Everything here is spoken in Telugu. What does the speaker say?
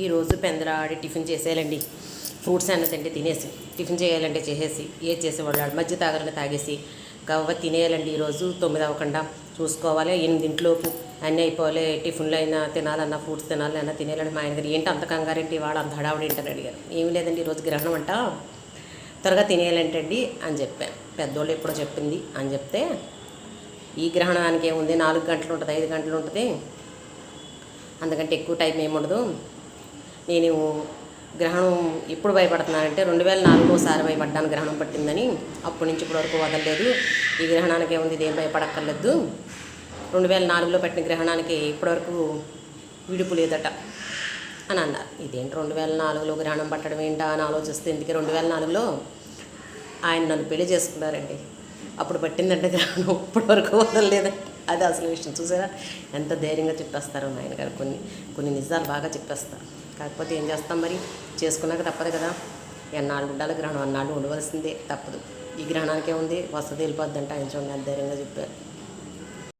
ఈరోజు పెందలాడి టిఫిన్ చేసేయాలండి. ఫ్రూట్స్ అన్న తింటే తినేసి, టిఫిన్ చేయాలంటే చేసేసి, ఏది చేసేవాళ్ళు మధ్య తాగాలంటే తాగేసి గవ్వ తినేయాలండి. ఈరోజు 9 అవ్వకుండా చూసుకోవాలి. 8 అన్నీ అయిపోవాలి. టిఫిన్లు అయినా తినాలన్నా, ఫ్రూట్స్ తినాలన్నా తినేయాలంటే మా ఆయన గారు ఏంటి అంత కంగారేంటి వాడు అంత హడావుడి ఏంటని అడిగారు. ఏమీ లేదండి, ఈరోజు గ్రహణం అంట, త్వరగా తినేయాలంటండి అని చెప్పాను. పెద్దోళ్ళు ఎప్పుడో చెప్పింది అని చెప్తే, ఈ గ్రహణానికి ఏముంది 4 గంటలు ఉంటుంది, 5 గంటలు ఉంటుంది, అందుకంటే ఎక్కువ టైం ఏముండదు. నేను గ్రహణం ఎప్పుడు భయపడుతున్నానంటే 2004లో ఒకసారి భయపడ్డాను, గ్రహణం పట్టిందని. అప్పటి నుంచి ఇప్పటి వరకు వదలలేదు. ఈ గ్రహణానికి ఏముంది, ఇదేం భయపడక్కర్లేదు. 2004లో పెట్టిన గ్రహణానికి ఇప్పటివరకు విడుపు లేదట అని అన్నారు. ఇదేంటి 2004లో గ్రహణం పట్టడం ఏంటా అని ఆలోచిస్తే, ఎందుకే 2004లో ఆయన నన్ను పెళ్లి చేసుకున్నారండి. అప్పుడు పట్టిందంటే గ్రహణం ఇప్పటి వరకు వదలలేదండి. అది అసలు విషయం. చూసారా ఎంత ధైర్యంగా చెప్పేస్తారు ఆయన గారు. కొన్ని నిజాలు బాగా చెప్పేస్తారు. కాకపోతే ఏం చేస్తాం మరి, చేసుకున్నాక తప్పదు కదా. ఎన్నాళ్ళు ఉండాలి గ్రహణం, అన్నాళ్ళు ఉండవలసిందే, తప్పదు. ఈ గ్రహణానికే ఉంది, వసతి వెళ్ళిపోద్దంటే ఆయన చూడండి ఎంత ధైర్యంగా చెప్పారు.